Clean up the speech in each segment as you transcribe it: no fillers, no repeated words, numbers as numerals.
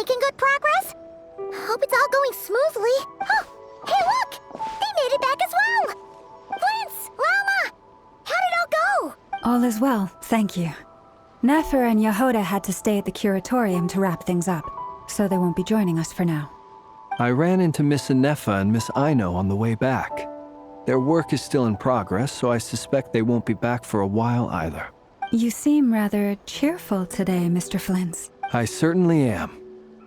Making good progress? Hope it's all going smoothly. Oh, hey look! They made it back as well! Vince! Lama! How did it all go? All is well, thank you. Nefer and Yehoda had to stay at the curatorium to wrap things up, so they won't be joining us for now. I ran into Miss Anefa and Miss Aino on the way back. Their work is still in progress, so I suspect they won't be back for a while either. You seem rather cheerful today, Mr. Flintz. I certainly am.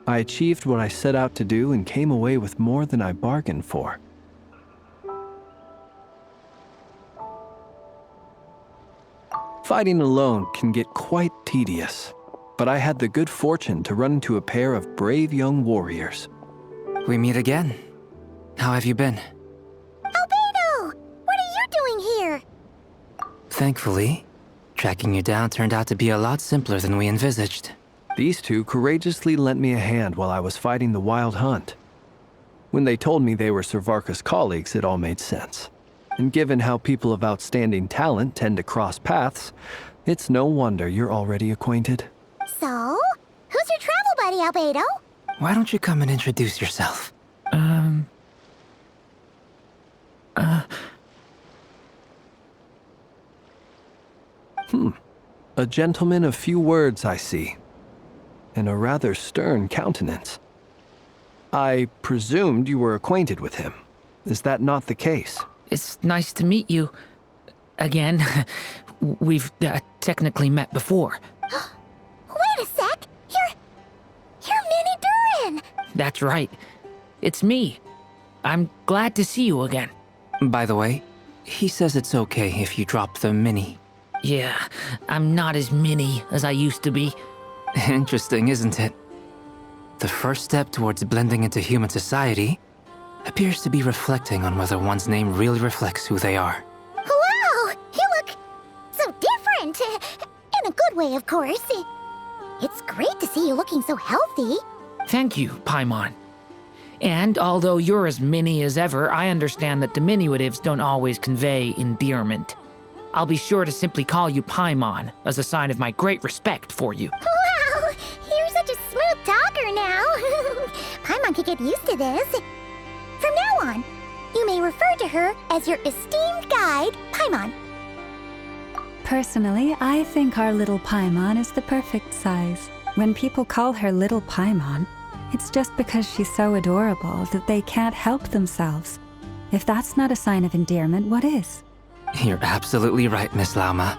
I achieved what I set out to do and came away with more than I bargained for. Fighting alone can get quite tedious, but I had the good fortune to run into a pair of brave young warriors. We meet again. How have you been? Albedo! What are you doing here? Thankfully, tracking you down turned out to be a lot simpler than we envisaged. These two courageously lent me a hand while I was fighting the Wild Hunt. When they told me they were Servarka's colleagues, it all made sense. And given how people of outstanding talent tend to cross paths, it's no wonder you're already acquainted. So? Who's your travel buddy, Albedo? Why don't you come and introduce yourself? A gentleman of few words, I see. And a rather stern countenance. I presumed you were acquainted with him. Is that not the case? It's nice to meet you. Again. We've technically met before. Wait a sec! You're Minnie Durin! That's right. It's me. I'm glad to see you again. By the way, he says it's okay if you drop the mini. Yeah, I'm not as mini as I used to be. Interesting, isn't it? The first step towards blending into human society appears to be reflecting on whether one's name really reflects who they are. Wow! You look so different! In a good way, of course. It's great to see you looking so healthy. Thank you, Paimon. And although you're as mini as ever, I understand that diminutives don't always convey endearment. I'll be sure to simply call you Paimon as a sign of my great respect for you. Wow! You're such a smooth talker now. Paimon could get used to this. From now on, you may refer to her as your esteemed guide, Paimon. Personally, I think our little Paimon is the perfect size. When people call her Little Paimon, it's just because she's so adorable that they can't help themselves. If that's not a sign of endearment, what is? You're absolutely right, Miss Lauma.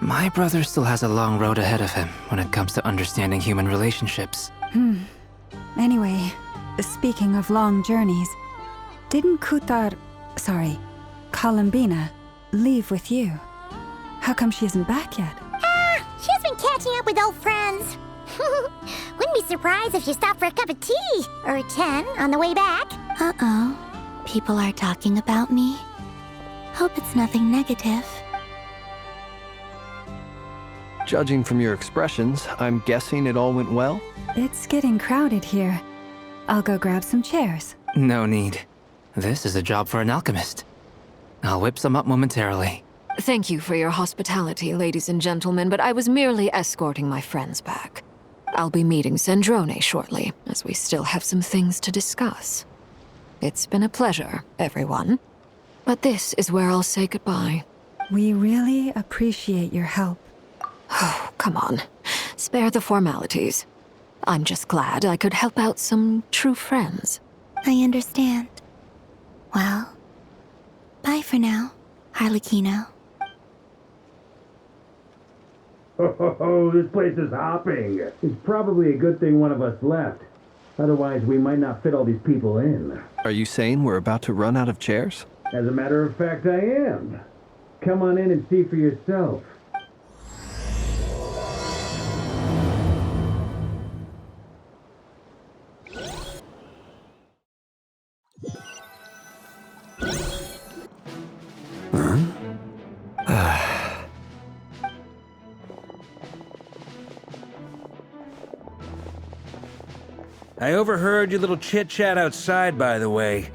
My brother still has a long road ahead of him when it comes to understanding human relationships. Anyway, speaking of long journeys, didn't Columbina, leave with you? How come she isn't back yet? She's been catching up with old friends. Wouldn't be surprised if she stopped for a cup of tea or 10 on the way back. Uh-oh. People are talking about me. Hope it's nothing negative. Judging from your expressions, I'm guessing it all went well? It's getting crowded here. I'll go grab some chairs. No need. This is a job for an alchemist. I'll whip some up momentarily. Thank you for your hospitality, ladies and gentlemen, but I was merely escorting my friends back. I'll be meeting Sandrone shortly, as we still have some things to discuss. It's been a pleasure, everyone. But this is where I'll say goodbye. We really appreciate your help. Oh, come on. Spare the formalities. I'm just glad I could help out some true friends. I understand. Well, bye for now, Harlequino. Oh, this place is hopping. It's probably a good thing one of us left. Otherwise, we might not fit all these people in. Are you saying we're about to run out of chairs? As a matter of fact, I am. Come on in and see for yourself. I overheard your little chit-chat outside, by the way.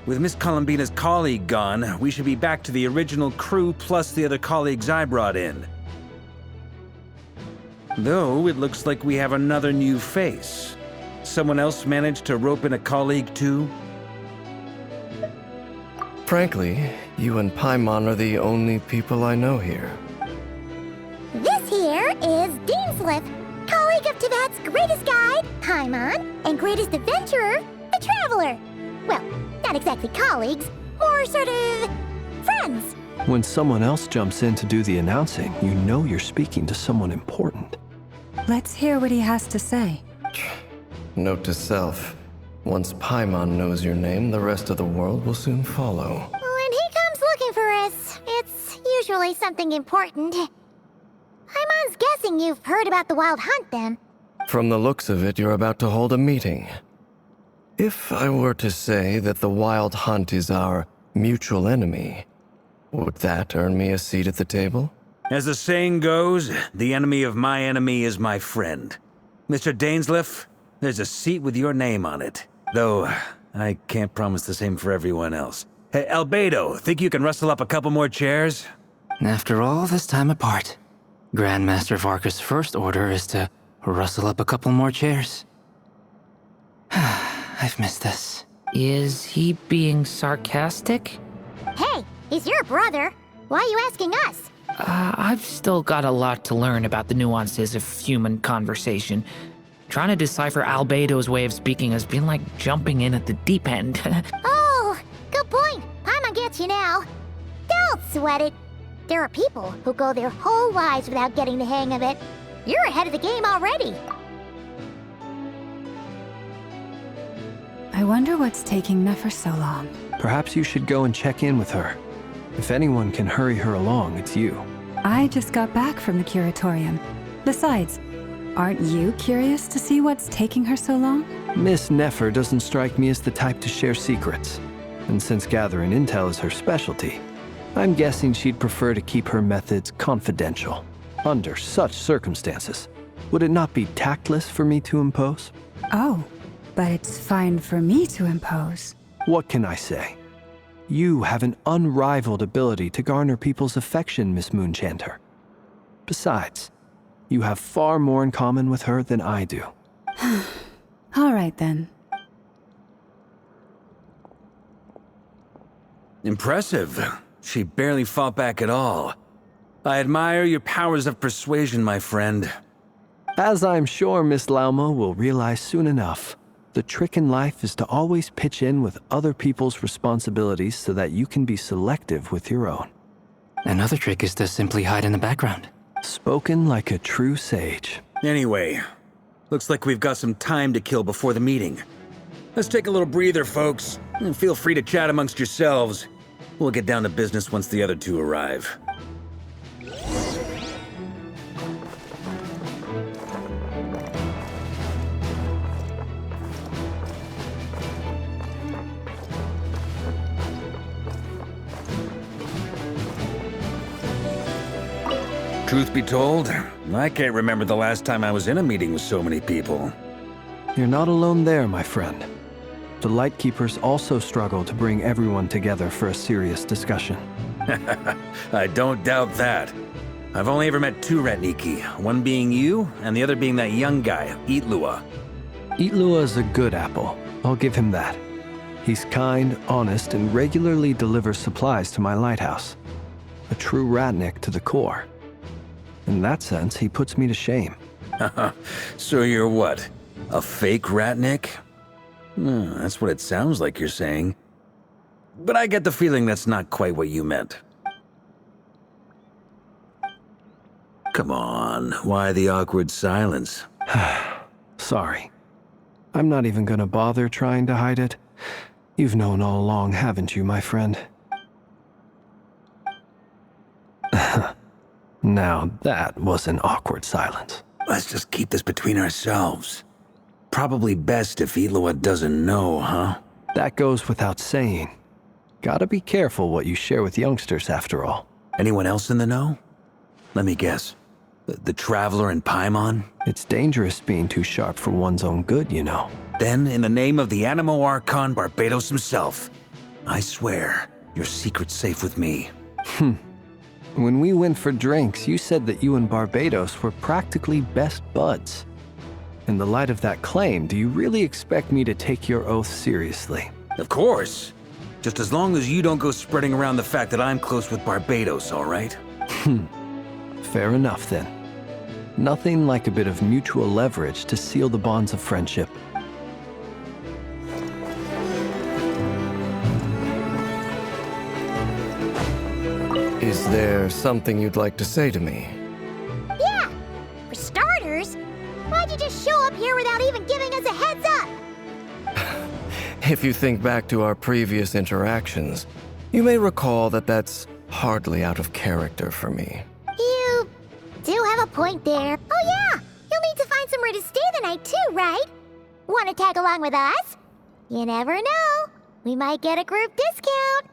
With Miss Columbina's colleague gone, we should be back to the original crew plus the other colleagues I brought in. Though it looks like we have another new face. Someone else managed to rope in a colleague too? Frankly, you and Paimon are the only people I know here. This here is Deansliff, colleague of Tibet's greatest guide, Paimon, and greatest adventurer, the Traveler. Well, not exactly colleagues, more sort of friends. When someone else jumps in to do the announcing, you know you're speaking to someone important. Let's hear what he has to say. Note to self, once Paimon knows your name, the rest of the world will soon follow. When he comes looking for us, it's usually something important. Paimon's guessing you've heard about the Wild Hunt, then. From the looks of it, you're about to hold a meeting. If I were to say that the Wild Hunt is our mutual enemy, would that earn me a seat at the table? As the saying goes, the enemy of my enemy is my friend. Mr. Dainsliff, there's a seat with your name on it. Though, I can't promise the same for everyone else. Hey, Albedo, think you can rustle up a couple more chairs? After all this time apart, Grandmaster Varka's first order is to rustle up a couple more chairs. I've missed this. Is he being sarcastic? Hey, he's your brother. Why are you asking us? I've still got a lot to learn about the nuances of human conversation. Trying to decipher Albedo's way of speaking has been like jumping in at the deep end. Oh, good point. Paimon gets you now. Don't sweat it. There are people who go their whole lives without getting the hang of it. You're ahead of the game already. I wonder what's taking Nefer so long. Perhaps you should go and check in with her. If anyone can hurry her along, it's you. I just got back from the curatorium. Besides, aren't you curious to see what's taking her so long? Miss Nefer doesn't strike me as the type to share secrets. And since gathering intel is her specialty, I'm guessing she'd prefer to keep her methods confidential. Under such circumstances, would it not be tactless for me to impose? Oh, but it's fine for me to impose. What can I say? You have an unrivaled ability to garner people's affection, Miss Moonchanter. Besides, you have far more in common with her than I do. All right, then. Impressive. She barely fought back at all. I admire your powers of persuasion, my friend. As I'm sure Miss Lauma will realize soon enough, the trick in life is to always pitch in with other people's responsibilities so that you can be selective with your own. Another trick is to simply hide in the background. Spoken like a true sage. Anyway, looks like we've got some time to kill before the meeting. Let's take a little breather, folks, and feel free to chat amongst yourselves. We'll get down to business once the other two arrive. Truth be told, I can't remember the last time I was in a meeting with so many people. You're not alone there, my friend. The Lightkeepers also struggle to bring everyone together for a serious discussion. I don't doubt that. I've only ever met two Ratniki, one being you, and the other being that young guy, Eatlua. Eatlua is a good apple, I'll give him that. He's kind, honest, and regularly delivers supplies to my lighthouse. A true Ratnik to the core. In that sense, he puts me to shame. So you're what? A fake Ratnik? That's what it sounds like you're saying. But I get the feeling that's not quite what you meant. Come on, why the awkward silence? Sorry. I'm not even gonna bother trying to hide it. You've known all along, haven't you, my friend? Now that was an awkward silence. Let's just keep this between ourselves. Probably best if Eatlua doesn't know, huh? That goes without saying. Gotta be careful what you share with youngsters, after all. Anyone else in the know? Let me guess. The Traveler and Paimon? It's dangerous being too sharp for one's own good, you know. Then, in the name of the Animo Archon Barbados himself, I swear, your secret's safe with me. When we went for drinks, you said that you and Barbados were practically best buds. In the light of that claim, do you really expect me to take your oath seriously? Of course. Just as long as you don't go spreading around the fact that I'm close with Barbados, all right? Fair enough, then. Nothing like a bit of mutual leverage to seal the bonds of friendship. Is there something you'd like to say to me? Yeah! For starters, why'd you just show up here without even giving us a heads up? If you think back to our previous interactions, you may recall that that's hardly out of character for me. You do have a point there. Oh yeah! You'll need to find somewhere to stay the night too, right? Want to tag along with us? You never know. We might get a group discount.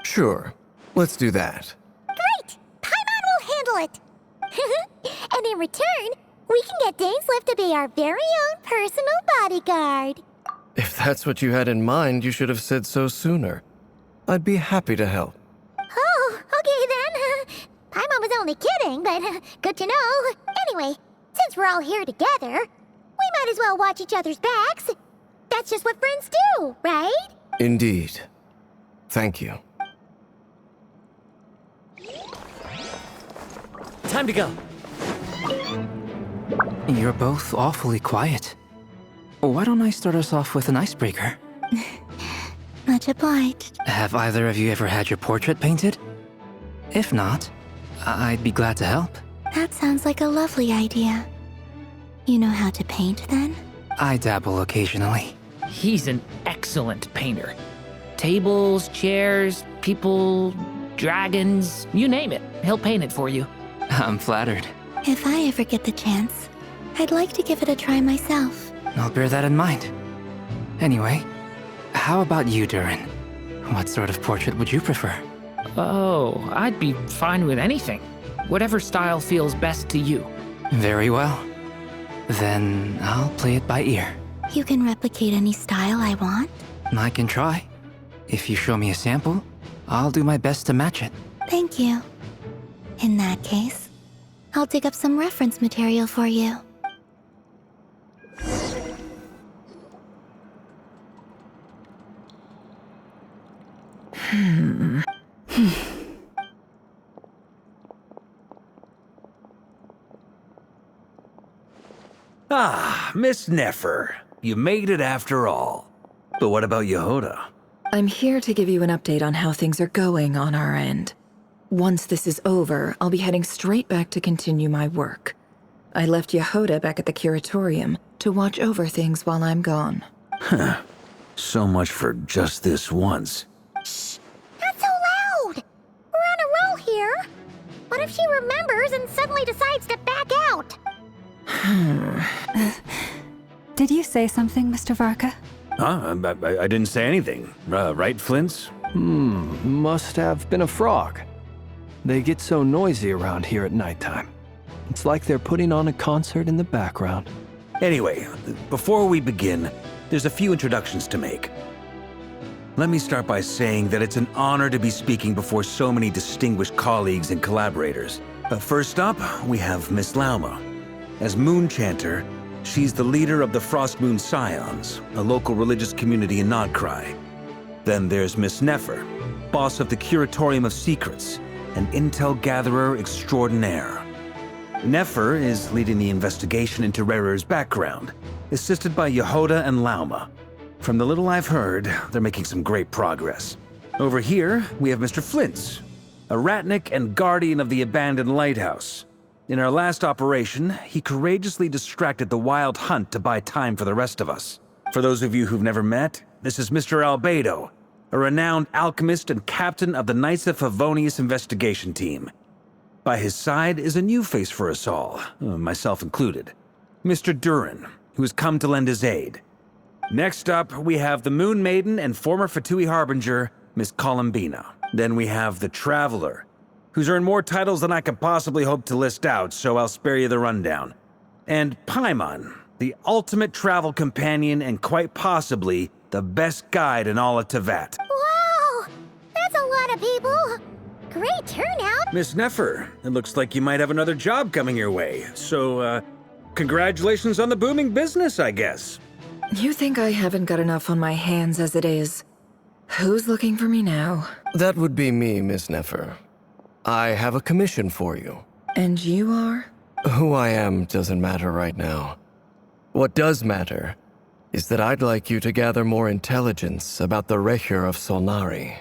Sure, let's do that. Great! Paimon will handle it! And in return, we can get Dainslift to be our very own personal bodyguard. If that's what you had in mind, you should have said so sooner. I'd be happy to help. Oh, okay then. Paimon was only kidding, but good to know. Anyway, since we're all here together, we might as well watch each other's backs. That's just what friends do, right? Indeed. Thank you. Time to go. You're both awfully quiet. Why don't I start us off with an icebreaker? Much obliged. Have either of you ever had your portrait painted? If not, I'd be glad to help. That sounds like a lovely idea. You know how to paint, then? I dabble occasionally. He's an excellent painter. Tables, chairs, people, dragons, you name it. He'll paint it for you. I'm flattered. If I ever get the chance, I'd like to give it a try myself. I'll bear that in mind. Anyway, how about you, Durin? What sort of portrait would you prefer? Oh, I'd be fine with anything. Whatever style feels best to you. Very well. Then I'll play it by ear. You can replicate any style I want? I can try. If you show me a sample, I'll do my best to match it. Thank you. In that case, I'll dig up some reference material for you. Ah, Miss Nefer. You made it after all. But what about Yehoda? I'm here to give you an update on how things are going on our end. Once this is over, I'll be heading straight back to continue my work. I left Yehoda back at the curatorium to watch over things while I'm gone. Huh. So much for just this once. Shh! Not so loud! We're on a roll here. What if she remembers and suddenly decides to back out? Did you say something, Mr. Varka? Huh? I didn't say anything. Right, Flint's? Must have been a frog. They get so noisy around here at nighttime. It's like they're putting on a concert in the background. Anyway, before we begin, there's a few introductions to make. Let me start by saying that it's an honor to be speaking before so many distinguished colleagues and collaborators. First up, we have Miss Lauma. As Moon Chanter, she's the leader of the Frost Moon Scions, a local religious community in Nodcry. Then there's Miss Nefer, boss of the Curatorium of Secrets, an intel gatherer extraordinaire. Nefer is leading the investigation into Rerer's background, assisted by Yehoda and Lauma. From the little I've heard, they're making some great progress. Over here, we have Mr. Flint's, a ratnik and guardian of the abandoned lighthouse. In our last operation, he courageously distracted the Wild Hunt to buy time for the rest of us. For those of you who've never met, this is Mr. Albedo, a renowned alchemist and captain of the Knights of Favonius investigation team. By his side is a new face for us all, myself included, Mr. Durin, who has come to lend his aid. Next up, we have the Moon Maiden and former Fatui Harbinger, Miss Columbina. Then we have the Traveler, who's earned more titles than I could possibly hope to list out, so I'll spare you the rundown. And Paimon, the ultimate travel companion and quite possibly the best guide in all of Teyvat. Wow! That's a lot of people! great turnout. Miss Nefer, it looks like you might have another job coming your way. So, congratulations on the booming business, I guess. You think I haven't got enough on my hands as it is? Who's looking for me now? That would be me, Miss Nefer. I have a commission for you. And you are? Who I am doesn't matter right now. What does matter is that I'd like you to gather more intelligence about the Recher of Solnari.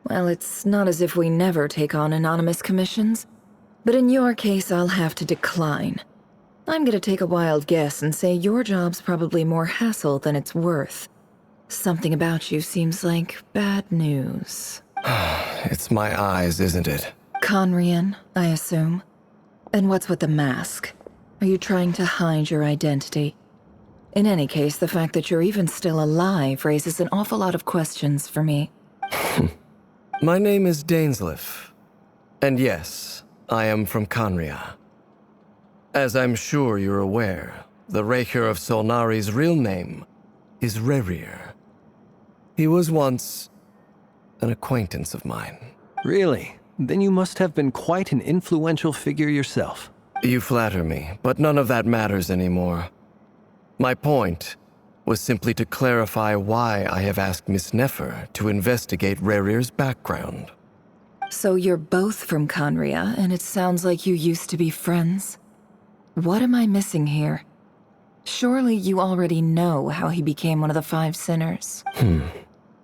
Well, it's not as if we never take on anonymous commissions. But in your case, I'll have to decline. I'm gonna take a wild guess and say your job's probably more hassle than it's worth. Something about you seems like bad news. It's my eyes, isn't it? Conrian, I assume. And what's with the mask? Are you trying to hide your identity? In any case, the fact that you're even still alive raises an awful lot of questions for me. My name is Dainsleif. And yes, I am from Conria. As I'm sure you're aware, the Recher of Solnari's real name is Rerir. He was once an acquaintance of mine. Really? Then you must have been quite an influential figure yourself. You flatter me, but none of that matters anymore. My point was simply to clarify why I have asked Miss Nefer to investigate Rerir's background. So you're both from Conria, and it sounds like you used to be friends? What am I missing here? Surely you already know how he became one of the Five Sinners.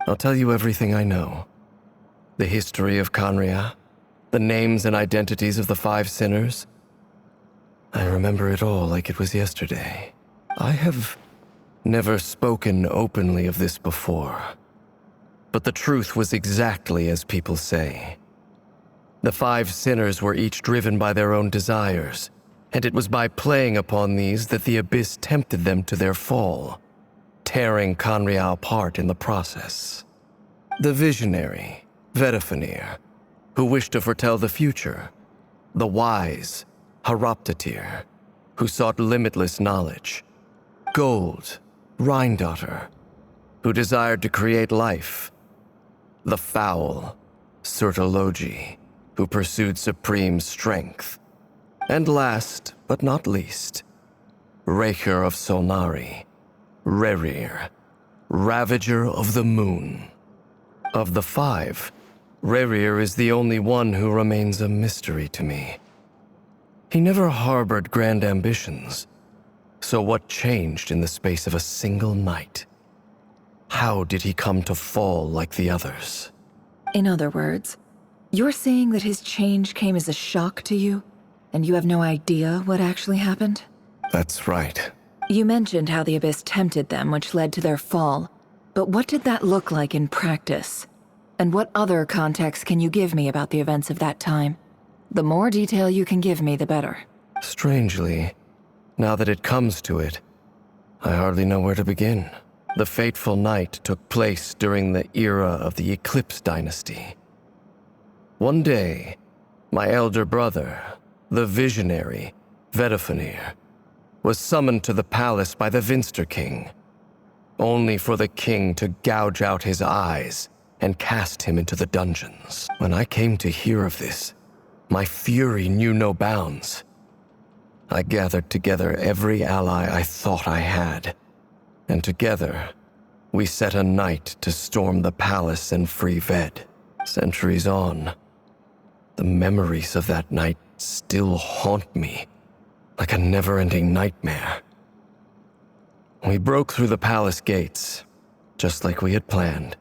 I'll tell you everything I know. The history of Conria, the names and identities of the Five Sinners. I remember it all like it was yesterday. I have never spoken openly of this before. But the truth was exactly as people say. The Five Sinners were each driven by their own desires, and it was by playing upon these that the Abyss tempted them to their fall, tearing Conria apart in the process. The visionary, Vedifenir, who wished to foretell the future. The wise, Haroptatir, who sought limitless knowledge. Gold, Rhindaughter, who desired to create life. The foul, Sertologi, who pursued supreme strength. And last, but not least, Recher of Solnari, Rerir, Ravager of the Moon. Of the five, Rerir is the only one who remains a mystery to me. He never harbored grand ambitions. So what changed in the space of a single night? How did he come to fall like the others? In other words, you're saying that his change came as a shock to you, and you have no idea what actually happened? That's right. You mentioned how the Abyss tempted them, which led to their fall. But what did that look like in practice? And what other context can you give me about the events of that time? The more detail you can give me, the better. Strangely, now that it comes to it, I hardly know where to begin. The fateful night took place during the era of the Eclipse Dynasty. One day, my elder brother, the visionary, Vedifenir, was summoned to the palace by the Vinster King, only for the king to gouge out his eyes and cast him into the dungeons. When I came to hear of this, my fury knew no bounds. I gathered together every ally I thought I had, and together, we set a night to storm the palace and free Ved. Centuries on, the memories of that night still haunt me like a never-ending nightmare. We broke through the palace gates, just like we had planned,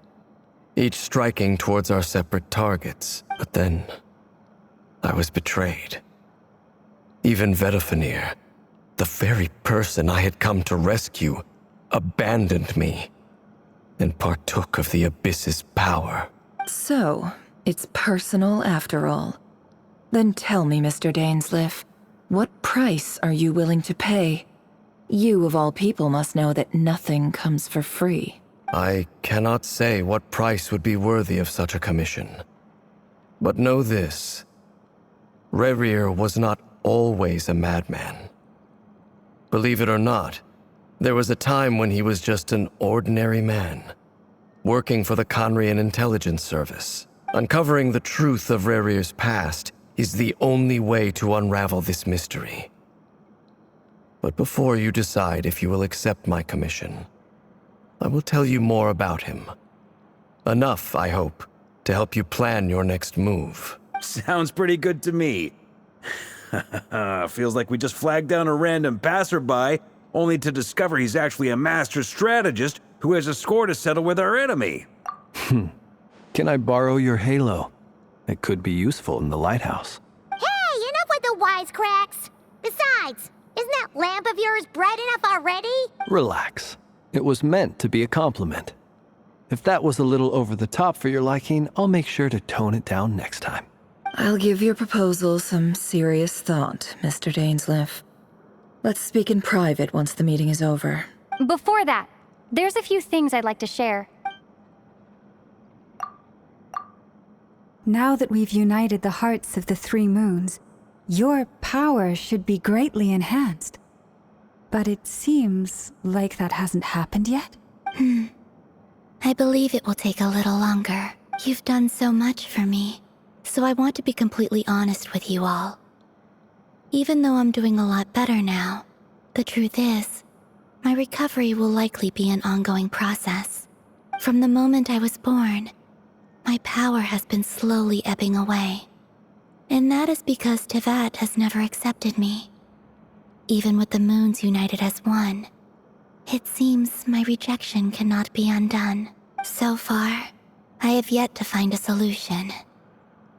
each striking towards our separate targets. But then, I was betrayed. Even Vedifenir, the very person I had come to rescue, abandoned me and partook of the Abyss's power. So, it's personal after all. Then tell me, Mr. Dainsleif, what price are you willing to pay? You, of all people, must know that nothing comes for free. I cannot say what price would be worthy of such a commission. But know this. Rerir was not always a madman. Believe it or not, there was a time when he was just an ordinary man, working for the Conrian Intelligence Service. Uncovering the truth of Rerir's past is the only way to unravel this mystery. But before you decide if you will accept my commission, I will tell you more about him. Enough, I hope, to help you plan your next move. Sounds pretty good to me. Feels like we just flagged down a random passerby, only to discover he's actually a master strategist who has a score to settle with our enemy. Can I borrow your halo? It could be useful in the lighthouse. Hey, enough with the wisecracks! Besides, isn't that lamp of yours bright enough already? Relax. It was meant to be a compliment. If that was a little over the top for your liking, I'll make sure to tone it down next time. I'll give your proposal some serious thought, Mr. Dainsleif. Let's speak in private once the meeting is over. Before that, there's a few things I'd like to share. Now that we've united the hearts of the three moons, your power should be greatly enhanced. But it seems like that hasn't happened yet? I believe it will take a little longer. You've done so much for me, so I want to be completely honest with you all. Even though I'm doing a lot better now, the truth is, my recovery will likely be an ongoing process. From the moment I was born, my power has been slowly ebbing away. And that is because Teyvat has never accepted me. Even with the moons united as one, it seems my rejection cannot be undone. So far, I have yet to find a solution.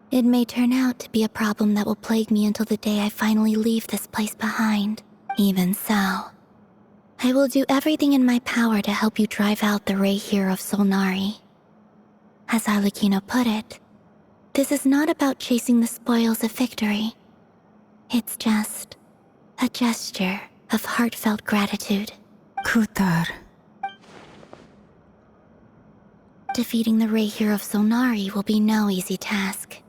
It may turn out to be a problem that will plague me until the day I finally leave this place behind. Even so, I will do everything in my power to help you drive out the Ray here of Solnari. As Arlecchino put it, this is not about chasing the spoils of victory. It's just a gesture of heartfelt gratitude. Kutar. Defeating the Ray here of Solnari will be no easy task.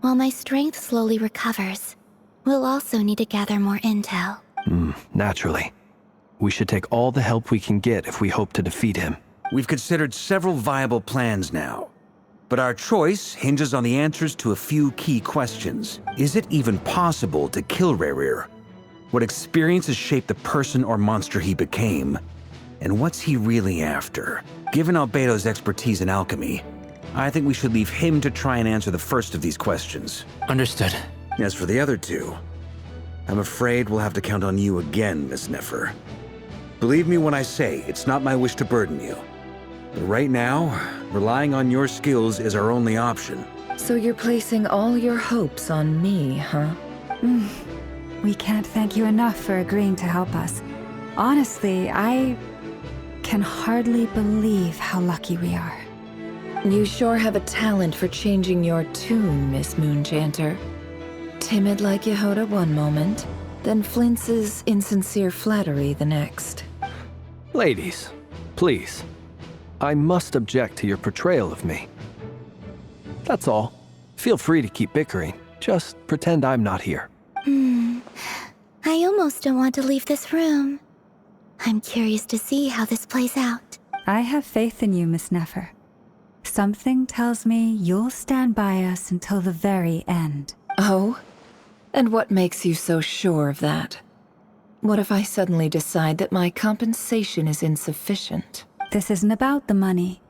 While my strength slowly recovers, we'll also need to gather more intel. Naturally. We should take all the help we can get if we hope to defeat him. We've considered several viable plans now, but our choice hinges on the answers to a few key questions. Is it even possible to kill Rerir? What experiences shaped the person or monster he became? And what's he really after? Given Albedo's expertise in alchemy, I think we should leave him to try and answer the first of these questions. Understood. As for the other two, I'm afraid we'll have to count on you again, Miss Nefer. Believe me when I say it's not my wish to burden you. But right now, relying on your skills is our only option. So you're placing all your hopes on me, huh? We can't thank you enough for agreeing to help us. Honestly, I can hardly believe how lucky we are. You sure have a talent for changing your tune, Miss Moonchanter. Timid like Yehoda one moment, then flinches insincere flattery the next. Ladies, please. I must object to your portrayal of me. That's all. Feel free to keep bickering. Just pretend I'm not here. I almost don't want to leave this room. I'm curious to see how this plays out. I have faith in you, Miss Nefer. Something tells me you'll stand by us until the very end. Oh? And what makes you so sure of that? What if I suddenly decide that my compensation is insufficient? This isn't about the money.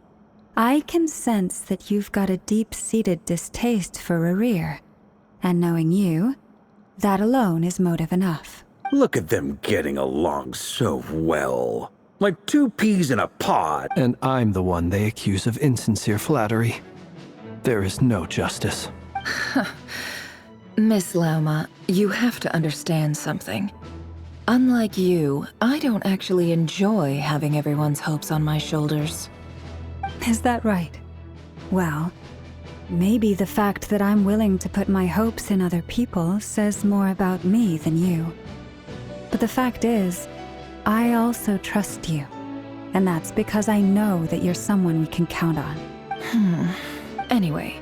I can sense that you've got a deep-seated distaste for Rerir. And knowing you, that alone is motive enough. Look at them getting along so well. Like two peas in a pod. And I'm the one they accuse of insincere flattery. There is no justice. Miss Lauma, you have to understand something. Unlike you, I don't actually enjoy having everyone's hopes on my shoulders. Is that right? Well, maybe the fact that I'm willing to put my hopes in other people says more about me than you. But the fact is, I also trust you. And that's because I know that you're someone we can count on. Anyway,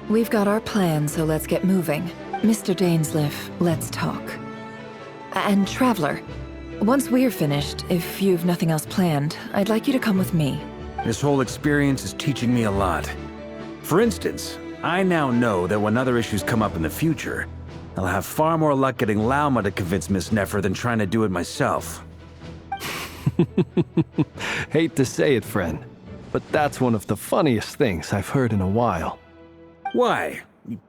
we've got our plan, so let's get moving. Mr. Dainsleif, let's talk. And Traveler, once we're finished, if you've nothing else planned, I'd like you to come with me. This whole experience is teaching me a lot. For instance, I now know that when other issues come up in the future, I'll have far more luck getting Lauma to convince Miss Nefer than trying to do it myself. Hate to say it, friend, but that's one of the funniest things I've heard in a while. Why?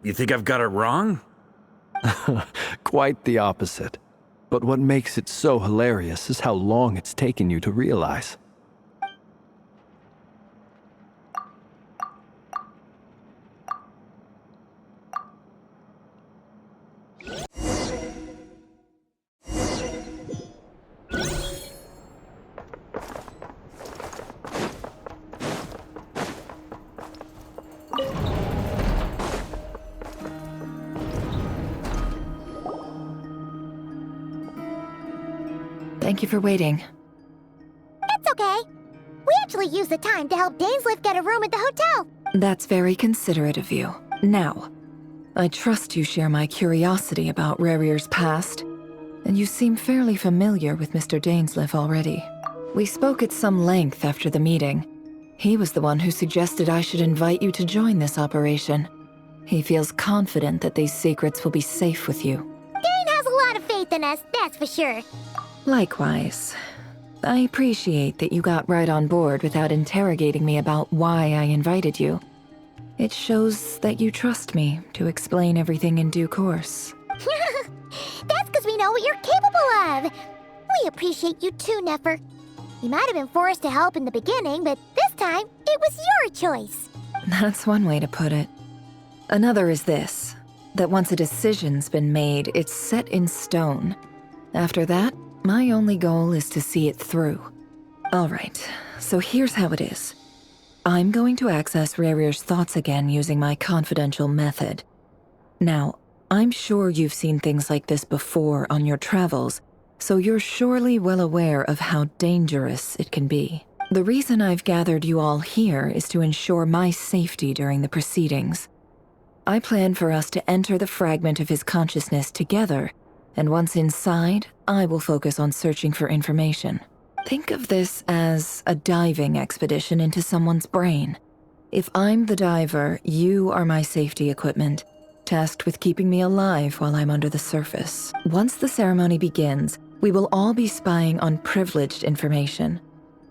You think I've got it wrong? Quite the opposite. But what makes it so hilarious is how long it's taken you to realize. Thank you for waiting. It's okay. We actually used the time to help Dainsleif get a room at the hotel. That's very considerate of you. Now, I trust you share my curiosity about Rarier's past, and you seem fairly familiar with Mr. Dainsleif already. We spoke at some length after the meeting. He was the one who suggested I should invite you to join this operation. He feels confident that these secrets will be safe with you. Dane has a lot of faith in us, that's for sure. Likewise. I appreciate that you got right on board without interrogating me about why I invited you. It shows that you trust me to explain everything in due course. That's because we know what you're capable of. We appreciate you too, Nefer. You might have been forced to help in the beginning, but this time, it was your choice. That's one way to put it. Another is this, that once a decision's been made, it's set in stone. After that, my only goal is to see it through. All right, so here's how it is. I'm going to access Rarier's thoughts again using my confidential method. Now, I'm sure you've seen things like this before on your travels, so you're surely well aware of how dangerous it can be. The reason I've gathered you all here is to ensure my safety during the proceedings. I plan for us to enter the fragment of his consciousness together, and once inside, I will focus on searching for information. Think of this as a diving expedition into someone's brain. If I'm the diver, you are my safety equipment, tasked with keeping me alive while I'm under the surface. Once the ceremony begins, we will all be spying on privileged information.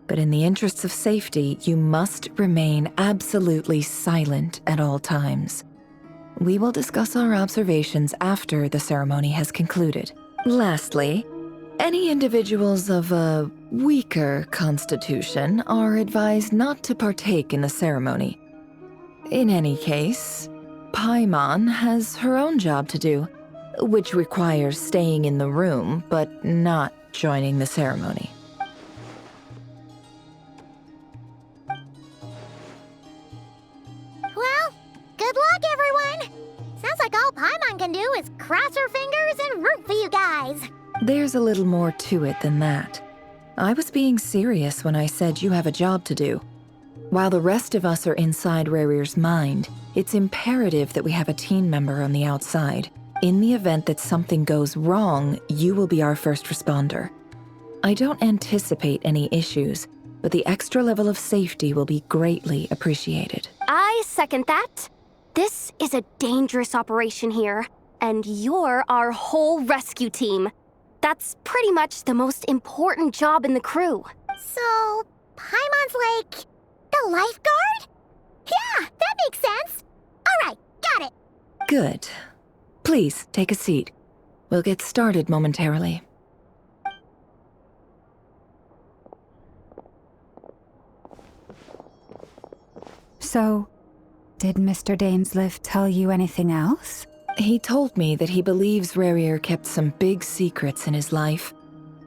But in the interests of safety, you must remain absolutely silent at all times. We will discuss our observations after the ceremony has concluded. Lastly, any individuals of a weaker constitution are advised not to partake in the ceremony. In any case, Paimon has her own job to do, which requires staying in the room but not joining the ceremony. Well, good luck, everyone. Sounds like all Paimon can do is cross her fingers and root for you guys. There's a little more to it than that. I was being serious when I said you have a job to do. While the rest of us are inside Rarier's mind, it's imperative that we have a team member on the outside. In the event that something goes wrong, you will be our first responder. I don't anticipate any issues, but the extra level of safety will be greatly appreciated. I second that. This is a dangerous operation here, and you're our whole rescue team. That's pretty much the most important job in the crew. So, Paimon's like the lifeguard? Yeah, that makes sense. All right, got it. Good. Please, take a seat. We'll get started momentarily. So, did Mr. Dainsleif tell you anything else? He told me that he believes Rarier kept some big secrets in his life.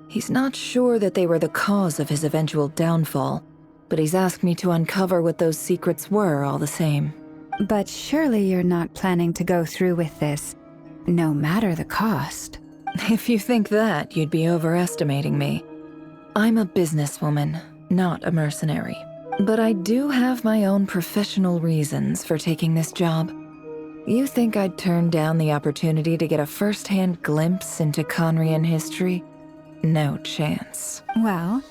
He's not sure that they were the cause of his eventual downfall, but he's asked me to uncover what those secrets were all the same. But surely you're not planning to go through with this, no matter the cost. If you think that, you'd be overestimating me. I'm a businesswoman, not a mercenary. But I do have my own professional reasons for taking this job. You think I'd turn down the opportunity to get a first-hand glimpse into Conrian history? No chance. Well,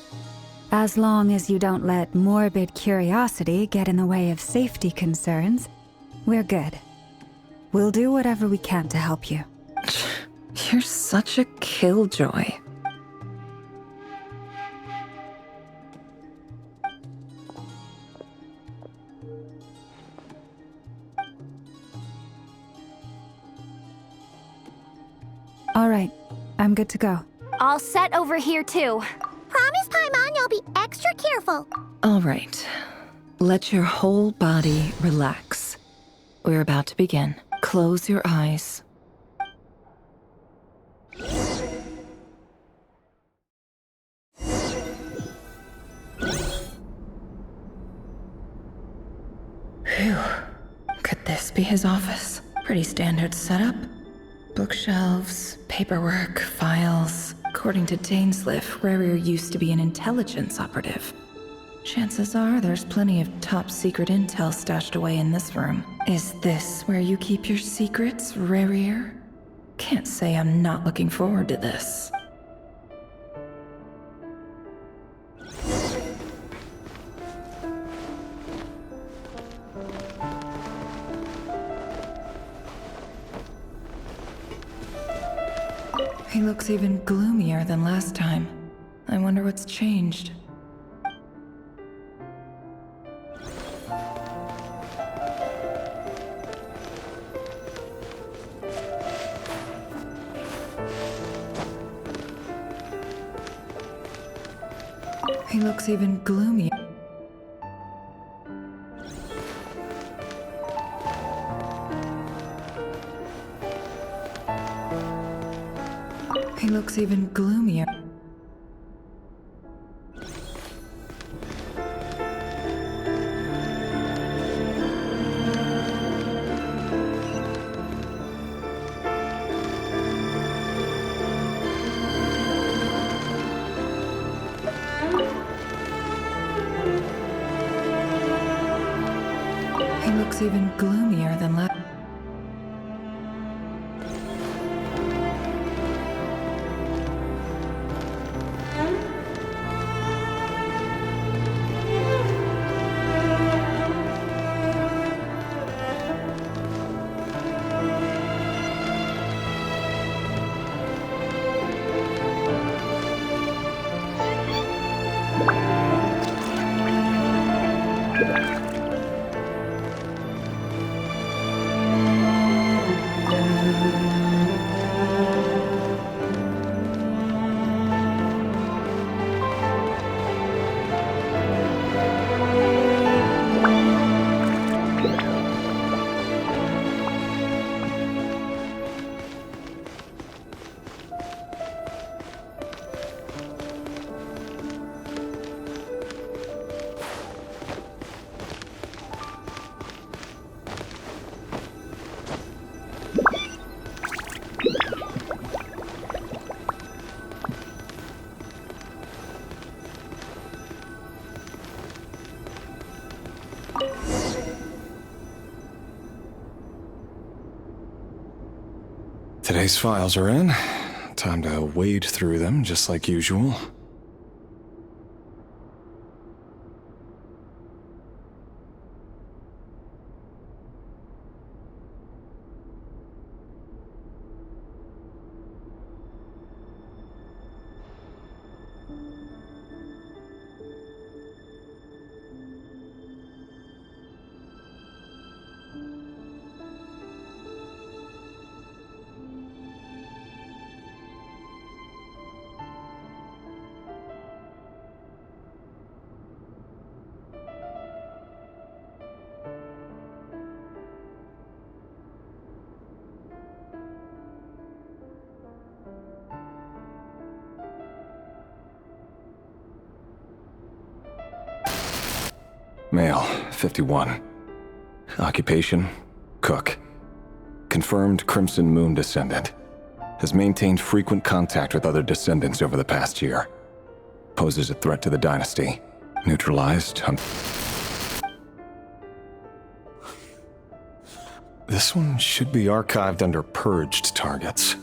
as long as you don't let morbid curiosity get in the way of safety concerns, We're good. We'll do whatever we can to help you. You're such a killjoy. All right, I'm good to go. All set over here, too. Promise, Paimon, you'll be extra careful. All right. Let your whole body relax. We're about to begin. Close your eyes. Phew. Could this be his office? Pretty standard setup. Bookshelves, paperwork, files. According to Dainsliff, Rarier used to be an intelligence operative. Chances are there's plenty of top secret intel stashed away in this room. Is this where you keep your secrets, Rarier? Can't say I'm not looking forward to this. He looks even gloomier than last time. I wonder what's changed. He looks even gloomier. He looks even gloomier. He looks even gloomier than last. Today's files are in. Time to wade through them, just like usual. Male, 51. Occupation, cook. Confirmed Crimson Moon descendant. Has maintained frequent contact with other descendants over the past year. Poses a threat to the dynasty. Neutralized. This one should be archived under purged targets.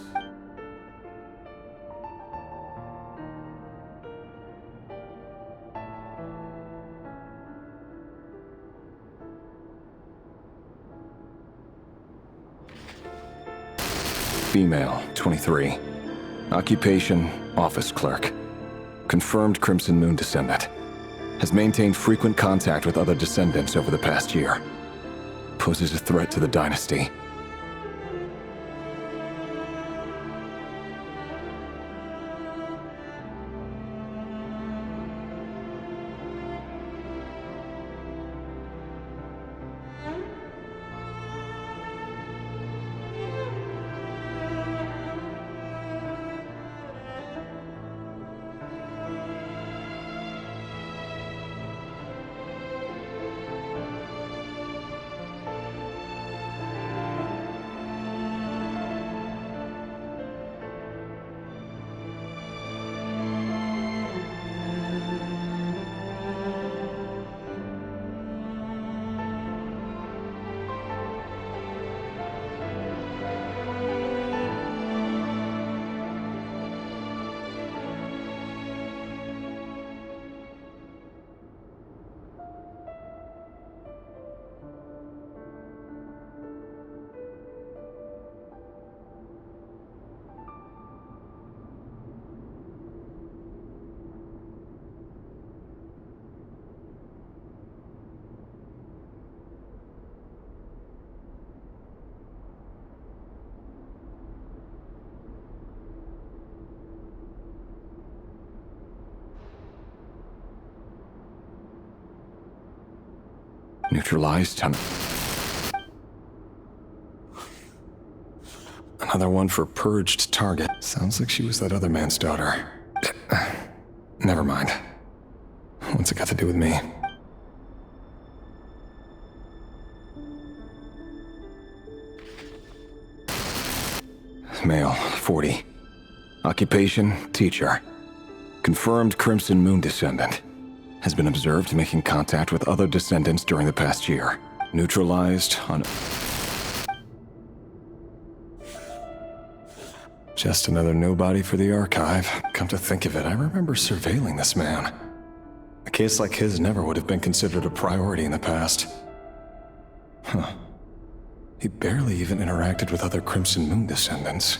Female, 23. Occupation, office clerk. Confirmed Crimson Moon descendant. Has maintained frequent contact with other descendants over the past year. Poses a threat to the dynasty. Neutralized on... Another one for purged target. Sounds like she was that other man's daughter. Never mind. What's it got to do with me? Male, 40. Occupation, teacher. Confirmed Crimson Moon descendant. Has been observed making contact with other descendants during the past year. Neutralized on... Just another nobody for the archive. Come to think of it, I remember surveilling this man. A case like his never would have been considered a priority in the past. Huh. He barely even interacted with other Crimson Moon descendants.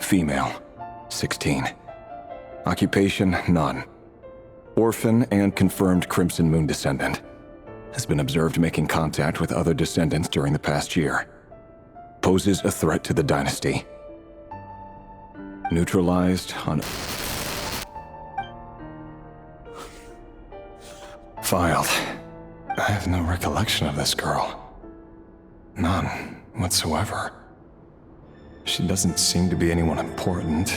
Female, 16. Occupation, none. Orphan and confirmed Crimson Moon descendant. Has been observed making contact with other descendants during the past year. Poses a threat to the dynasty. Neutralized on... Filed. I have no recollection of this girl. None whatsoever. She doesn't seem to be anyone important,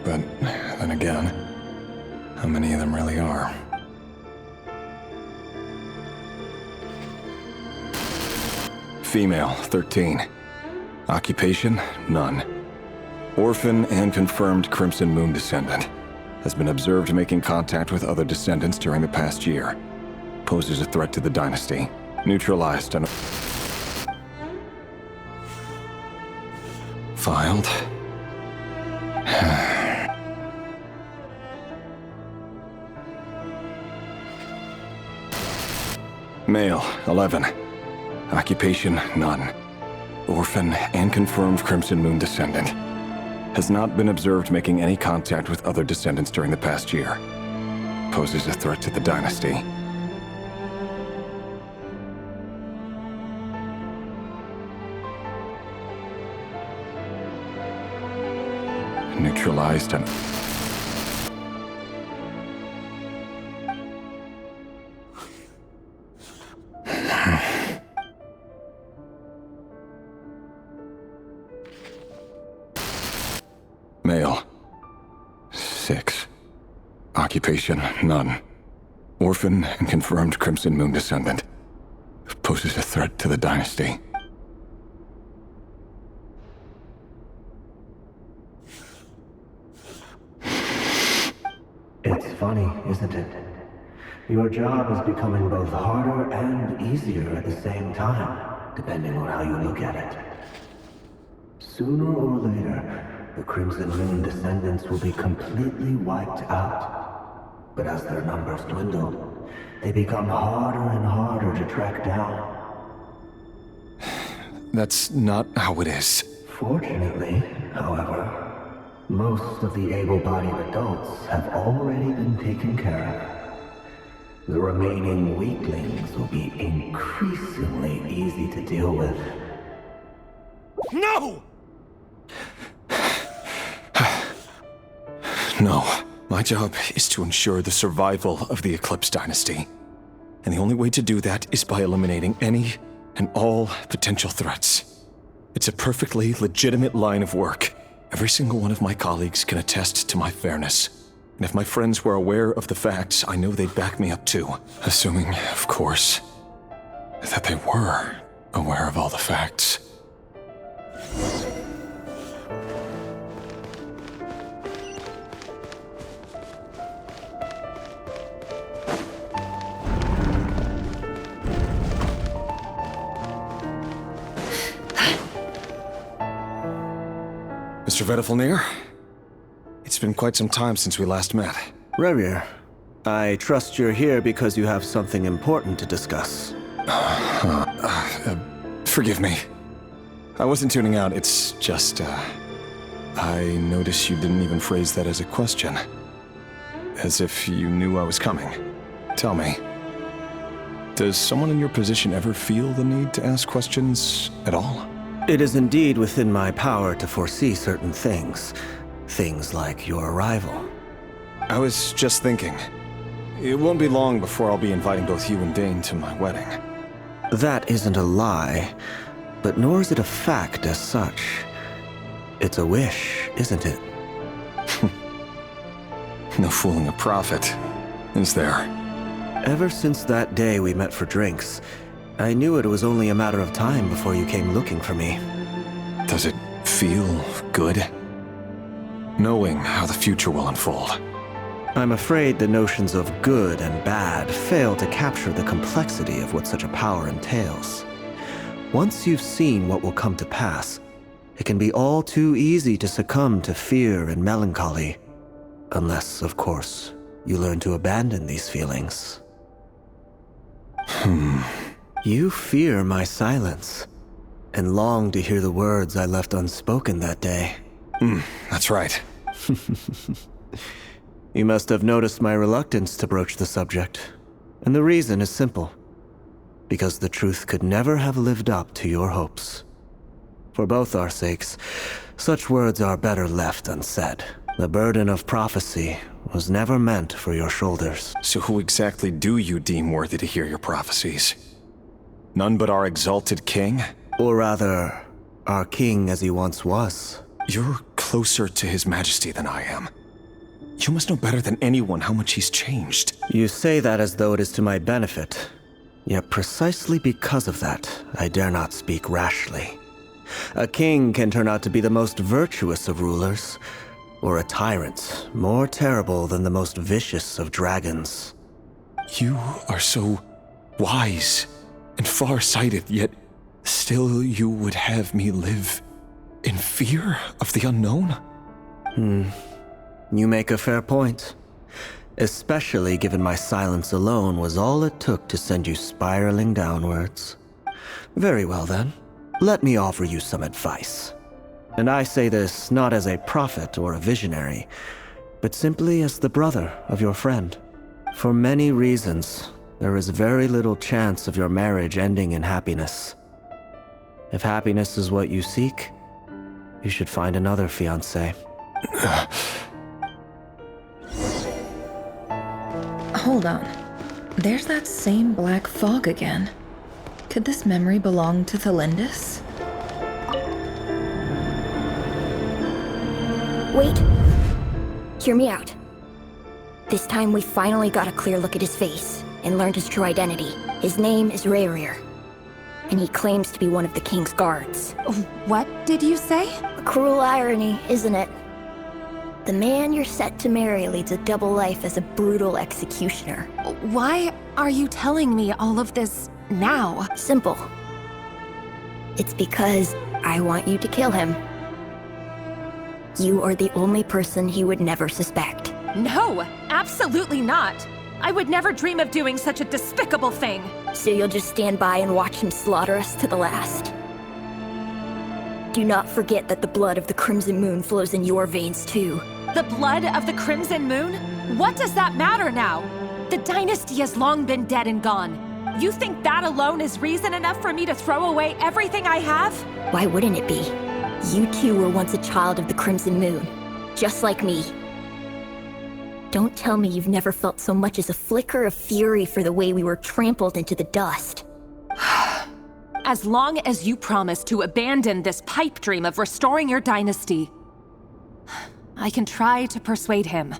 but then again, how many of them really are? Female, 13. Occupation, none. Orphan and confirmed Crimson Moon descendant. Has been observed making contact with other descendants during the past year. Poses a threat to the dynasty. Neutralized on... Filed. Male, 11. Occupation, none. Orphan and confirmed Crimson Moon descendant. Has not been observed making any contact with other descendants during the past year. Poses a threat to the dynasty. Neutralized and... Male. 6. Occupation, none. Orphan and confirmed Crimson Moon descendant. Poses a threat to the dynasty. It's funny, isn't it? Your job is becoming both harder and easier at the same time, depending on how you look at it. Sooner or later, the Crimson Moon descendants will be completely wiped out. But as their numbers dwindle, they become harder and harder to track down. That's not how it is. Fortunately, however, most of the able-bodied adults have already been taken care of. The remaining weaklings will be increasingly easy to deal with. No! No. My job is to ensure the survival of the Eclipse Dynasty. And the only way to do that is by eliminating any and all potential threats. It's a perfectly legitimate line of work. Every single one of my colleagues can attest to my fairness. And if my friends were aware of the facts, I know they'd back me up too. Assuming, of course, that they were aware of all the facts. Mr. Vedifalnir, it's been quite some time since we last met. Rerir, I trust you're here because you have something important to discuss. Forgive me. I wasn't tuning out, it's just, I noticed you didn't even phrase that as a question. As if you knew I was coming. Tell me, does someone in your position ever feel the need to ask questions at all? It is indeed within my power to foresee certain things. Things like your arrival. I was just thinking. It won't be long before I'll be inviting both you and Dane to my wedding. That isn't a lie, but nor is it a fact as such. It's a wish, isn't it? No fooling a prophet, is there? Ever since that day we met for drinks, I knew it was only a matter of time before you came looking for me. Does it feel good? Knowing how the future will unfold. I'm afraid the notions of good and bad fail to capture the complexity of what such a power entails. Once you've seen what will come to pass, it can be all too easy to succumb to fear and melancholy. Unless, of course, you learn to abandon these feelings. You fear my silence, and long to hear the words I left unspoken that day. That's right. You must have noticed my reluctance to broach the subject, and the reason is simple. Because the truth could never have lived up to your hopes. For both our sakes, such words are better left unsaid. The burden of prophecy was never meant for your shoulders. So who exactly do you deem worthy to hear your prophecies? None but our exalted king? Or rather, our king as he once was. You're closer to his majesty than I am. You must know better than anyone how much he's changed. You say that as though it is to my benefit. Yet precisely because of that, I dare not speak rashly. A king can turn out to be the most virtuous of rulers, or a tyrant more terrible than the most vicious of dragons. You are so wise and far-sighted, yet still you would have me live in fear of the unknown? You make a fair point. Especially given my silence alone was all it took to send you spiraling downwards. Very well then, let me offer you some advice. And I say this not as a prophet or a visionary, but simply as the brother of your friend. For many reasons, there is very little chance of your marriage ending in happiness. If happiness is what you seek, you should find another fiancé. Hold on. There's that same black fog again. Could this memory belong to Thelindis? Wait. Hear me out. This time we finally got a clear look at his face and learned his true identity. His name is Rerir, and he claims to be one of the king's guards. What did you say? A cruel irony, isn't it? The man you're set to marry leads a double life as a brutal executioner. Why are you telling me all of this now? Simple. It's because I want you to kill him. You are the only person he would never suspect. No, absolutely not. I would never dream of doing such a despicable thing. So you'll just stand by and watch him slaughter us to the last? Do not forget that the blood of the Crimson Moon flows in your veins too. The blood of the Crimson Moon? What does that matter now? The dynasty has long been dead and gone. You think that alone is reason enough for me to throw away everything I have? Why wouldn't it be? You too were once a child of the Crimson Moon, just like me. Don't tell me you've never felt so much as a flicker of fury for the way we were trampled into the dust. As long as you promise to abandon this pipe dream of restoring your dynasty, I can try to persuade him.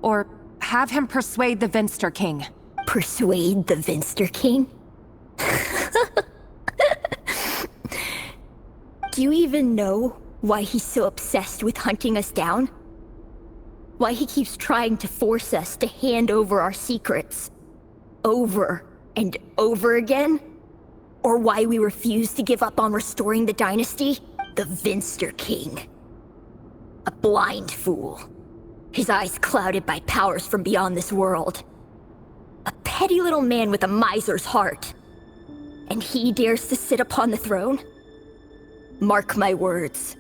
Or have him persuade the Vinster King. Persuade the Vinster King? Do you even know why he's so obsessed with hunting us down? Why he keeps trying to force us to hand over our secrets over and over again? Or why we refuse to give up on restoring the dynasty? The Vinster King. A blind fool. His eyes clouded by powers from beyond this world. A petty little man with a miser's heart. And he dares to sit upon the throne? Mark my words.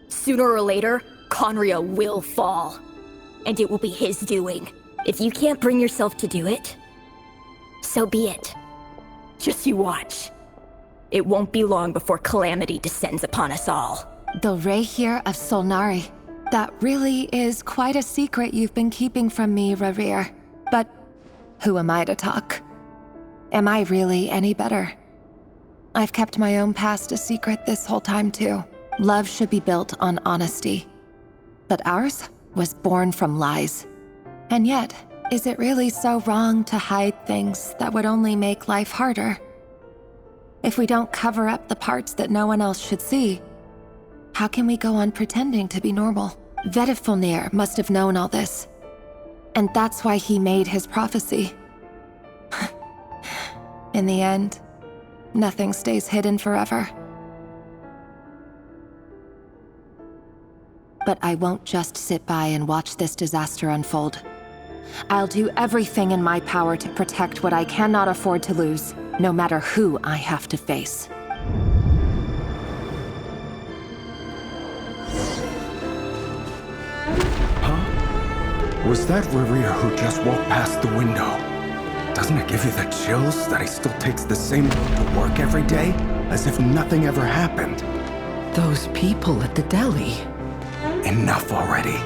Sooner or later, Conria will fall. And it will be his doing. If you can't bring yourself to do it, so be it. Just you watch. It won't be long before calamity descends upon us all. The Rehir of Solnari. That really is quite a secret you've been keeping from me, Rerir. But who am I to talk? Am I really any better? I've kept my own past a secret this whole time too. Love should be built on honesty. But ours was born from lies. And yet, is it really so wrong to hide things that would only make life harder? If we don't cover up the parts that no one else should see, how can we go on pretending to be normal? Vedifulnir must have known all this. And that's why he made his prophecy. In the end, nothing stays hidden forever. But I won't just sit by and watch this disaster unfold. I'll do everything in my power to protect what I cannot afford to lose, no matter who I have to face. Was that Rerir who just walked past the window? Doesn't it give you the chills that he still takes the same road to work every day? As if nothing ever happened. Those people at the deli. Enough already.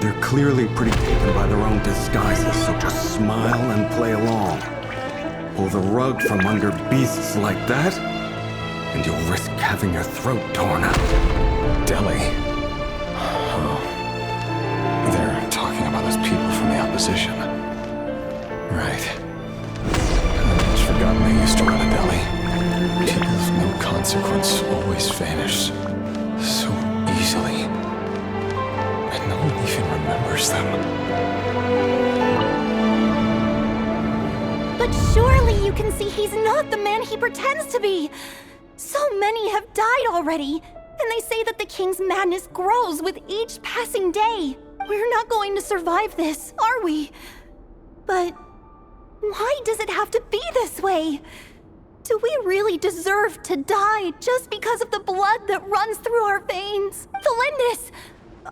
They're clearly pretty taken by their own disguises, so just smile and play along. Pull the rug from under beasts like that, and you'll risk having your throat torn out. Deli? Oh. They're talking about those people from the opposition. Right. I'd almost forgotten they used to run a deli. People of no consequence always vanish so easily. And no one even remembers them. But surely you can see he's not the man he pretends to be! So many have died already, and they say that the king's madness grows with each passing day. We're not going to survive this, are we? But why does it have to be this way? Do we really deserve to die just because of the blood that runs through our veins? Felindis,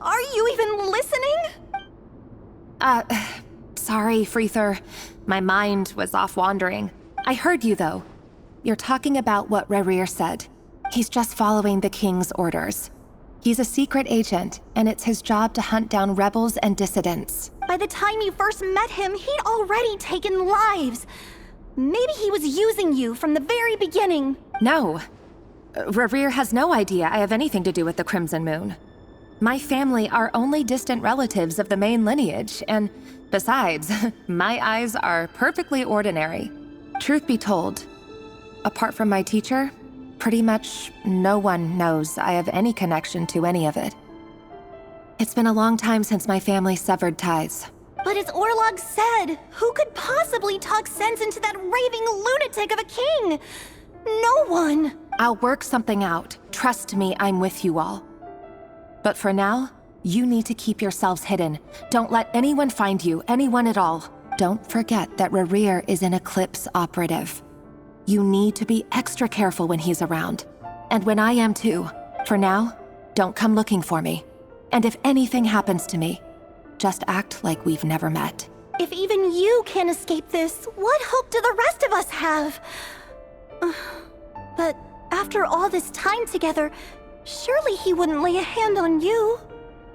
are you even listening? Sorry, Freether. My mind was off wandering. I heard you, though. You're talking about what Rerir said. He's just following the king's orders. He's a secret agent, and it's his job to hunt down rebels and dissidents. By the time you first met him, he'd already taken lives. Maybe he was using you from the very beginning. No. Rerir has no idea I have anything to do with the Crimson Moon. My family are only distant relatives of the main lineage, and besides, my eyes are perfectly ordinary. Truth be told, apart from my teacher, pretty much no one knows I have any connection to any of it. It's been a long time since my family severed ties. But as Orlog said, who could possibly talk sense into that raving lunatic of a king? No one. I'll work something out. Trust me, I'm with you all. But for now, you need to keep yourselves hidden. Don't let anyone find you, anyone at all. Don't forget that Rerir is an Eclipse operative. You need to be extra careful when he's around. And when I am too. For now, don't come looking for me. And if anything happens to me, just act like we've never met. If even you can't escape this, what hope do the rest of us have? But after all this time together, surely he wouldn't lay a hand on you.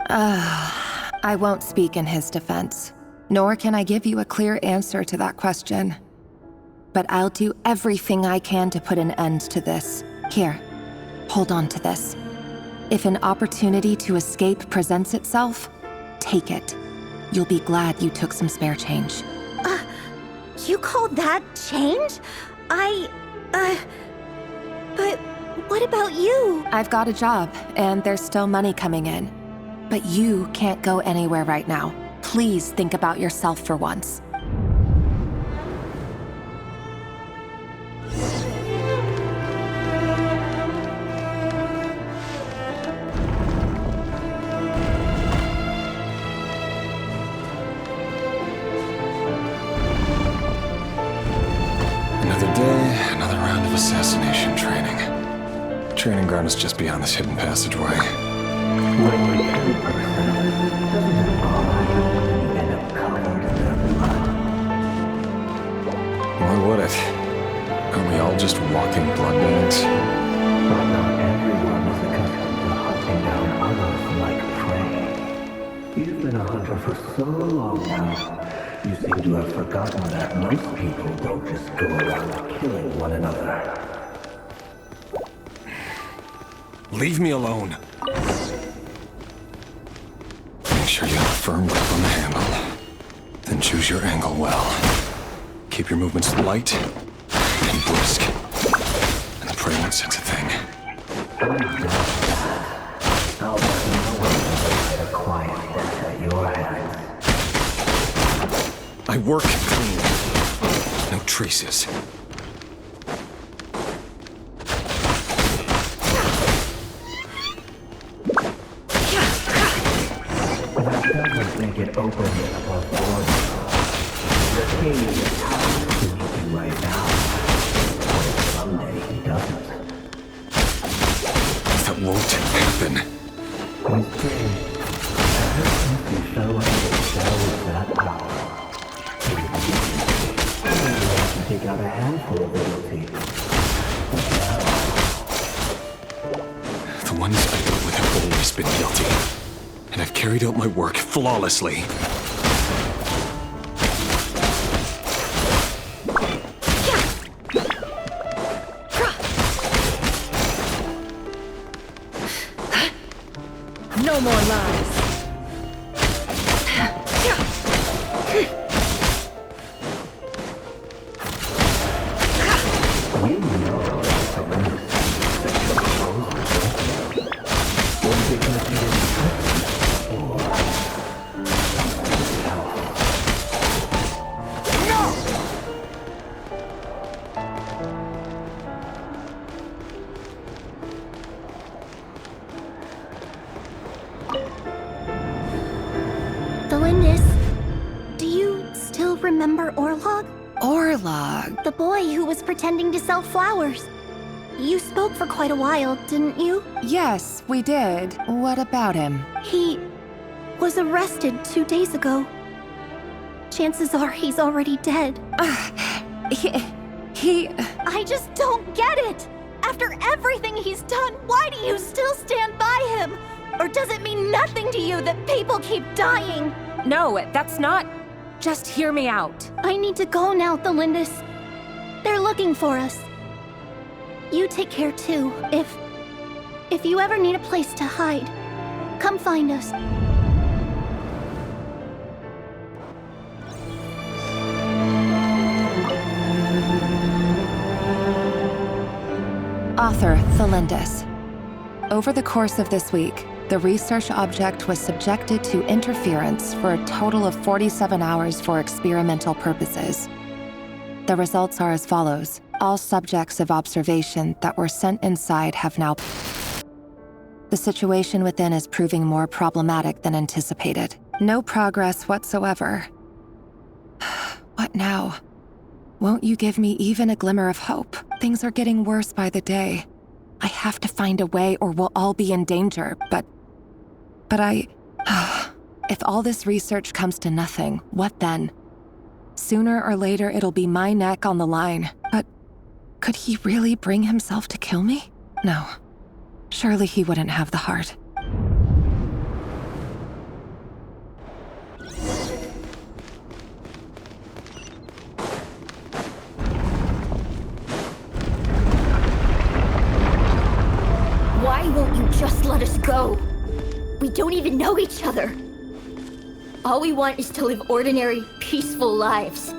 I won't speak in his defense, nor can I give you a clear answer to that question. But I'll do everything I can to put an end to this. Here, hold on to this. If an opportunity to escape presents itself, take it. You'll be glad you took some spare change. You call that change? But what about you? I've got a job, and there's still money coming in. But you can't go anywhere right now. Please think about yourself for once. Another day, another round of assassination training. Training ground is just beyond this hidden passageway. When you kill a person, doesn't it bother you when you end up covered in their blood? Why would it? Aren't we all just walking blood bags? But not everyone is accustomed to hunting down others like prey. You've been a hunter for so long now, you seem to have forgotten that most people don't just go around killing one another. Leave me alone. Make sure you have a firm grip on the handle. Then choose your angle well. Keep your movements light and brisk. And the prey won't sense a thing. I'll bet no one can get a quiet death at your hands. I work clean. No traces. That doesn't make it open above board. The king is trying to meet you right now. What if someday he doesn't? That won't happen. Miss King, ever since you show up to shell with that power, you have to take out a handful of loyalty. The ones I dealt with have always been guilty. And I've carried out my work flawlessly. No more lies. You know the limits that you're proposing. Was it because you didn't trust me? Or Delindis, do you still remember Orlog? Orlog? The boy who was pretending to sell flowers. You spoke for quite a while, didn't you? Yes, we did. What about him? He was arrested 2 days ago. Chances are he's already dead. He... I just don't get it! After everything he's done, why do you still stand by him? Or does it mean nothing to you that people keep dying? No, that's not... Just hear me out. I need to go now, Delindis. They're looking for us. You take care too. If you ever need a place to hide, come find us. Author Thelindis. Over the course of this week, the research object was subjected to interference for a total of 47 hours for experimental purposes. The results are as follows. All subjects of observation that were sent inside have now... The situation within is proving more problematic than anticipated. No progress whatsoever. What now? Won't you give me even a glimmer of hope? Things are getting worse by the day. I have to find a way or we'll all be in danger, but if all this research comes to nothing, what then? Sooner or later, it'll be my neck on the line. But could he really bring himself to kill me? No. Surely he wouldn't have the heart. Why won't you just let us go? We don't even know each other. All we want is to live ordinary, peaceful lives.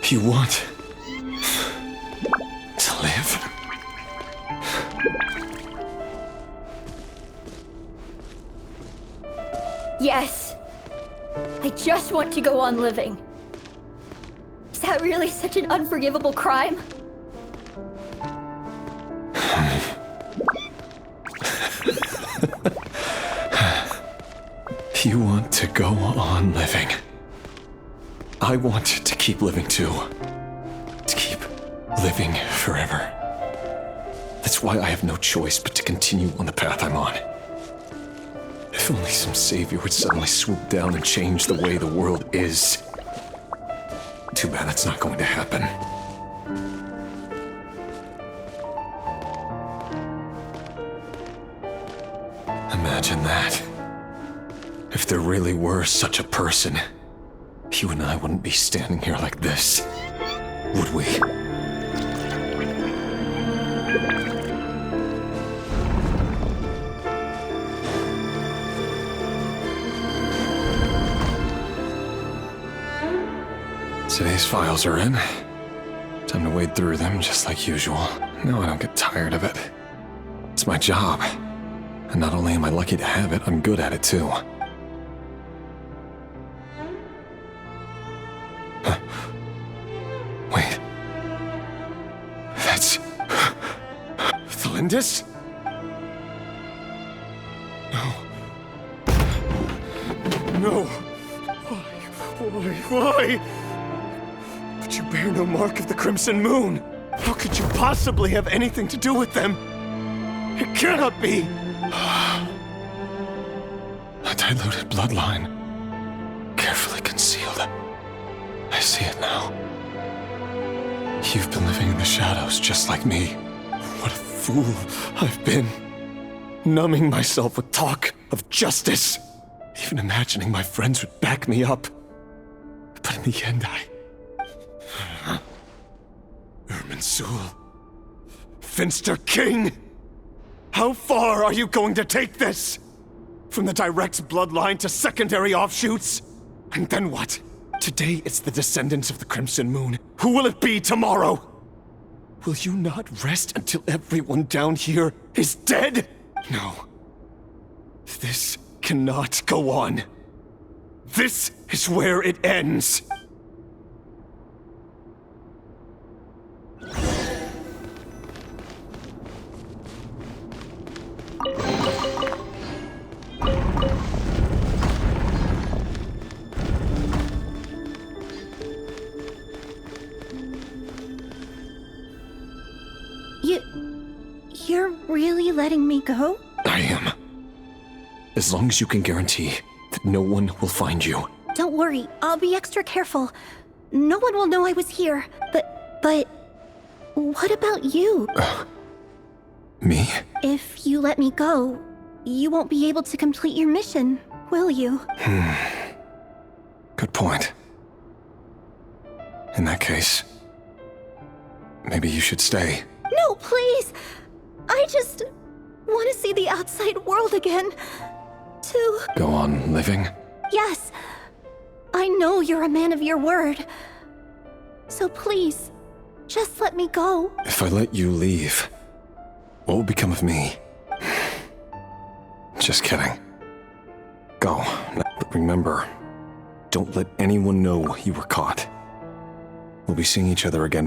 You want to live? Yes. I just want to go on living. Is that really such an unforgivable crime? You want to go on living. I want to keep living too. To keep living forever. That's why I have no choice but to continue on the path I'm on. If only some savior would suddenly swoop down and change the way the world is. Too bad that's not going to happen. Imagine that. If there really were such a person, you and I wouldn't be standing here like this, would we? Today's files are in. Time to wade through them just like usual. No, I don't get tired of it. It's my job. And not only am I lucky to have it, I'm good at it too. Wait. That's... Thalindis? No. No. Why? But you bear no mark of the Crimson Moon. How could you possibly have anything to do with them? It cannot be. A diluted bloodline. Carefully concealed. I see it now. You've been living in the shadows just like me. What a fool I've been. Numbing myself with talk of justice. Even imagining my friends would back me up. But in the end, Irminsul. Finster King! How far are you going to take this? From the direct bloodline to secondary offshoots? And then what? Today it's the descendants of the Crimson Moon. Who will it be tomorrow? Will you not rest until everyone down here is dead? No. This cannot go on. This is where it ends. You're really letting me go? I am. As long as you can guarantee that no one will find you. Don't worry, I'll be extra careful. No one will know I was here. But what about you? Me? If you let me go, you won't be able to complete your mission, will you? Good point. In that case, maybe you should stay. No, please! I just want to see the outside world again. To... Go on living? Yes. I know you're a man of your word. So please, just let me go. If I let you leave, what will become of me? Just kidding. Go. But remember, don't let anyone know you were caught. We'll be seeing each other again